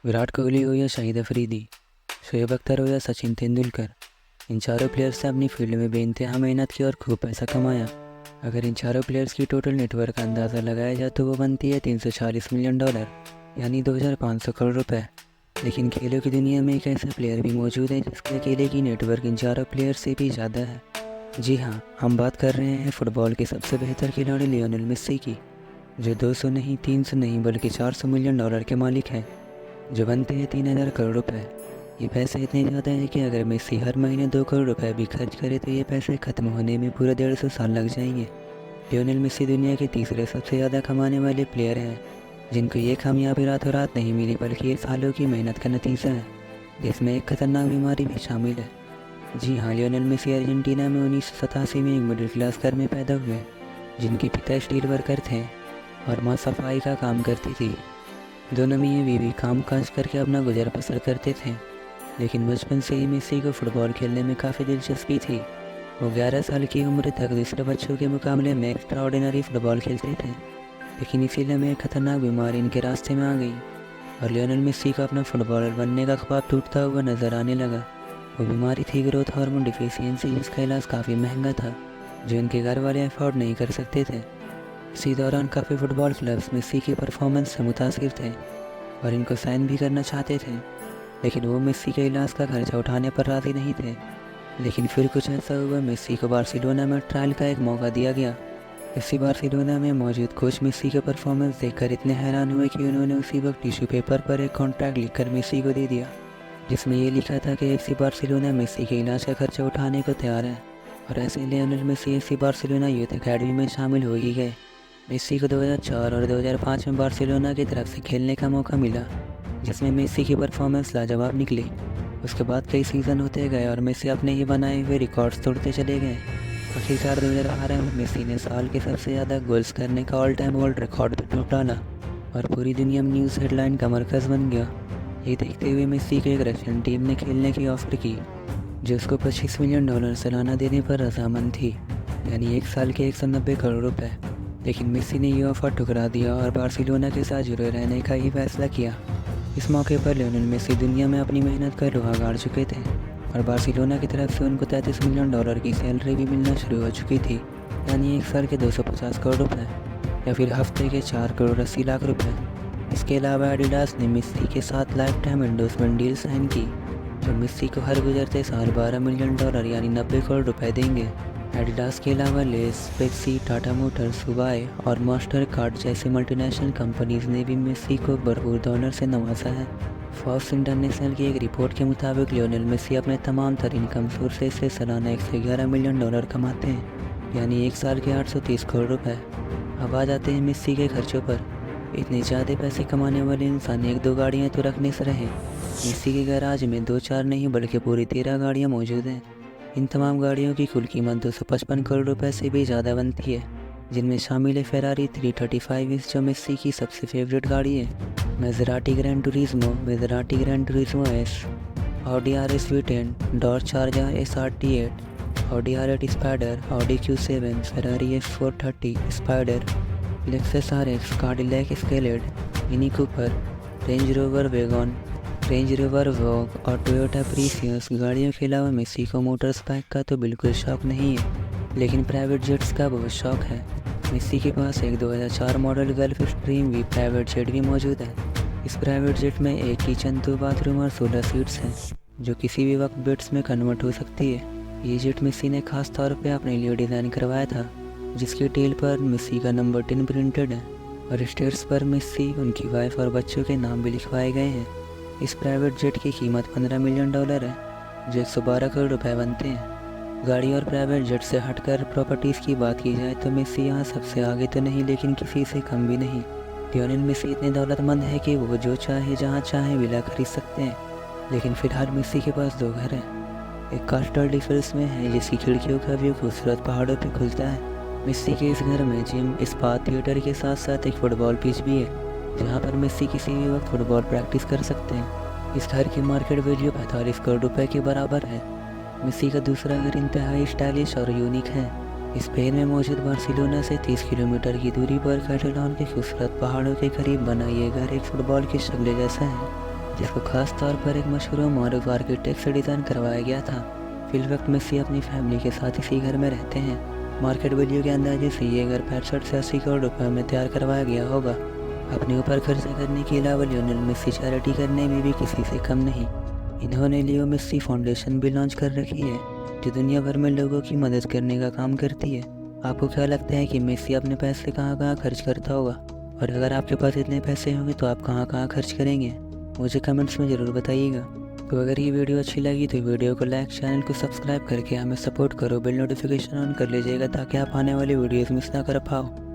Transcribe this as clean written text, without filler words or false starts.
विराट कोहली हो या शाहिद अफरीदी, शोएब अख्तर हो या सचिन तेंदुलकर, इन चारों प्लेयर्स ने अपनी फील्ड में बेइंतहा मेहनत की और खूब पैसा कमाया। अगर इन चारों प्लेयर्स की टोटल नेटवर्क का अंदाज़ा लगाया जाए तो वो बनती है $340 मिलियन, यानी 2500 करोड़ रुपए। लेकिन खेलों की दुनिया में एक ऐसा प्लेयर भी मौजूद है जिसके अकेले की नेटवर्क इन चारों प्लेयर्स से भी ज़्यादा है। जी हाँ, हम बात कर रहे हैं फुटबॉल के सबसे बेहतर खिलाड़ी लियोनेल मेस्सी की, जो 200 नहीं, 300 नहीं बल्कि $400 मिलियन के मालिक हैं, जो बनते हैं 3000 करोड़ रुपए। ये पैसे इतने ज़्यादा हैं कि अगर मेसी हर महीने 2 करोड़ रुपए भी खर्च करे तो ये पैसे ख़त्म होने में पूरे 150 साल लग जाएंगे। लियोनेल मेसी दुनिया के तीसरे सबसे ज़्यादा कमाने वाले प्लेयर हैं, जिनको ये कामयाबी रातों रात नहीं मिली बल्कि ये सालों की मेहनत का नतीजा है, जिसमें एक खतरनाक बीमारी भी शामिल है। जी हाँ, लियोनेल मेसी अर्जेंटीना में 1987 में एक मिडिल क्लास घर में पैदा हुए, जिनके पिता स्टील वर्कर थे और माँ सफाई का काम करती थी। दोनों मियाँ बीवी काम काज करके अपना गुजर बसर करते थे, लेकिन बचपन से ही मेसी को फुटबॉल खेलने में काफ़ी दिलचस्पी थी। वो 11 साल की उम्र तक दूसरे बच्चों के मुकाबले में एक्स्ट्राऑर्डिनरी फुटबॉल खेलते थे, लेकिन इसीलिए में एक खतरनाक बीमारी इनके रास्ते में आ गई और लियोनेल मेसी को अपना फुटबॉलर बनने का ख्वाब टूटता हुआ नजर आने लगा। वो बीमारी थी ग्रोथ हार्मोन डिफिशियंसी, जिसका इलाज काफ़ी महंगा था, जो इनके घर वाले अफोर्ड नहीं कर सकते थे। इसी दौरान काफ़ी फुटबॉल क्लब्स मेसी की परफॉर्मेंस से मुतासिर थे और इनको साइन भी करना चाहते थे, लेकिन वो मेसी के इलाज का खर्चा उठाने पर राज़ी नहीं थे। लेकिन फिर कुछ ऐसा हुआ, मेसी को बार्सिलोना में ट्रायल का एक मौका दिया गया। इसी बार्सिलोना में मौजूद कोच मेसी के परफॉर्मेंस देखकर इतने हैरान हुए कि उन्होंने उसी वक्त टिश्यू पेपर पर एक कॉन्ट्रैक्ट लिखकर मेसी को दे दिया, जिसमें ये लिखा था कि एफसी बार्सिलोना मेसी के इलाज का खर्चा उठाने को तैयार है। और ऐसे Lionel Messi FC Barcelona youth academy में शामिल हो ही गए। मेसी को 2004 और 2005 में बार्सिलोना की तरफ से खेलने का मौका मिला, जिसमें मेसी की परफॉर्मेंस लाजवाब निकली। उसके बाद कई सीज़न होते गए और मेसी अपने ही बनाए हुए रिकॉर्ड्स तोड़ते चले गए। आखिरकार 2012 में मेसी ने साल के सबसे ज़्यादा गोल्स करने का ऑल टाइम वर्ल्ड रिकॉर्ड भी तोड़ डाला और पूरी दुनिया में न्यूज़ हेडलाइन का मरकज़ बन गया। ये देखते हुए मेसी को एक रशियन टीम ने खेलने की ऑफ़र की, जो उसको $25 मिलियन सालाना देने पर रजामंद थी, यानी एक साल के 190 करोड़ रुपए। लेकिन मेसी ने ये ऑफ़र ठुकरा दिया और बार्सिलोना के साथ जुड़े रहने का ही फैसला किया। इस मौके पर लियोनेल मेसी दुनिया में अपनी मेहनत का लोहा गाड़ चुके थे और बार्सिलोना की तरफ से उनको $33 मिलियन की सैलरी भी मिलना शुरू हो चुकी थी, यानी एक साल के 250 करोड़ रुपए या फिर हफ्ते के 4 करोड़ 80 लाख रुपए। इसके अलावा एडिडास ने मेसी के साथ lifetime endorsement deal sign की, जो मेसी को हर गुजरते साल $12 मिलियन यानी 90 करोड़ रुपए देंगे। एडिडास के अलावा लेस, पेप्सी, टाटा मोटर्स, हुआई और मास्टर कार्ड जैसे मल्टीनेशनल कंपनीज ने भी मेसी को भरपूर डॉलर से नवाजा है। फॉक्स इंटरनेशनल की एक रिपोर्ट के मुताबिक लियोनेल मेसी अपने तमाम तर इनकम सोर्सेज से सालाना $111 मिलियन कमाते हैं, यानी एक साल के 830 करोड़ रुपए। अब आ जाते हैं मेसी के खर्चों पर। इतने ज़्यादा पैसे कमाने वाले इंसान 1-2 गाड़ियाँ तो रखने से रहे। मेसी के गैराज में 2-4 नहीं बल्कि पूरी 13 गाड़ियाँ मौजूद हैं। इन तमाम गाड़ियों की कुल कीमत 255 करोड़ रुपए से भी ज़्यादा बनती है, जिनमें शामिल है फेरारी 335 जो मेसी की सबसे फेवरेट गाड़ी है, Maserati Gran Turismo, Maserati Gran Turismo S, Audi RS V10, Dodge Charger SRT8, Audi R8 Spyder, Audi Q7, Ferrari F430 Spyder, Lexus RX, Cadillac Escalade, Mini Cooper, Range Rover wagon, Range Rover Vogue और Toyota precious गाड़ियों के अलावा Messi को motorcycle का तो बिल्कुल शौक नहीं है, लेकिन प्राइवेट जेट्स का बहुत शौक है। मेसी के पास एक 2004 मॉडल गल्फ स्ट्रीम भी प्राइवेट जेट भी मौजूद है। इस प्राइवेट जेट में एक किचन, 2 बाथरूम और 16 सीट्स हैं, जो किसी भी वक्त बेड्स में कन्वर्ट हो सकती है। ये जेट मेसी ने खास तौर पर अपने लिए डिज़ाइन करवाया था, जिसके टेल पर मेसी का नंबर 10 प्रिंटेड है और स्टेयर्स पर मेसी, उनकी वाइफ और बच्चों के नाम भी लिखवाए गए हैं। इस प्राइवेट जेट की कीमत $15 मिलियन है, जो 112 करोड़ रुपए बनते हैं। गाड़ी और प्राइवेट जेट से हटकर प्रॉपर्टीज़ की बात की जाए तो मेसी यहाँ सबसे आगे तो नहीं, लेकिन किसी से कम भी नहीं। लियोनेल मेसी इतने दौलतमंद है कि वो जो चाहे जहाँ चाहे विला खरीद सकते हैं, लेकिन फिलहाल मेसी के पास 2 घर हैं। एक कास्टल डिफेंस में है, जिसकी खिड़कियों का व्यू खूबसूरत पहाड़ों पर खुलता है। मेसी के इस घर में जिम, स्पा, थिएटर के साथ साथ एक फुटबॉल पिच भी है, जहाँ पर मेसी किसी भी वक्त फुटबॉल प्रैक्टिस कर सकते हैं। इस घर की मार्केट वैल्यू 45 करोड़ रुपए के बराबर है। मेसी का दूसरा घर इंतहाई स्टाइलिश और यूनिक है। स्पेन में मौजूद बार्सिलोना से 30 किलोमीटर की दूरी पर कैटलान के खूबसूरत पहाड़ों के करीब बना ये घर एक फुटबॉल की शक्ल जैसा है, जिसको खास तौर पर एक मशहूर मॉडर्न आर्किटेक्ट से डिज़ाइन करवाया गया था। फिल वक्त मेसी अपनी फैमिली के साथ इसी घर में रहते हैं। मार्केट वैल्यू के अंदाजे से ये घर 65 से 80 करोड़ रुपए में तैयार करवाया गया होगा। अपने ऊपर खर्चा करने के अलावा लियोनेल मेसी चैरिटी करने में भी किसी से कम नहीं। इन्होंने लियो मेसी फाउंडेशन भी लॉन्च कर रखी है, जो दुनिया भर में लोगों की मदद करने का काम करती है। आपको क्या लगता है कि मेसी अपने पैसे कहाँ कहाँ खर्च करता होगा, और अगर आपके पास इतने पैसे होंगे तो आप कहाँ कहाँ खर्च करेंगे? मुझे कमेंट्स में ज़रूर बताइएगा। तो अगर ये वीडियो अच्छी लगी तो वीडियो को लाइक, चैनल को सब्सक्राइब करके हमें सपोर्ट करो, बेल नोटिफिकेशन ऑन कर लीजिएगा ताकि आप आने वाली वीडियोस मिस ना कर पाओ।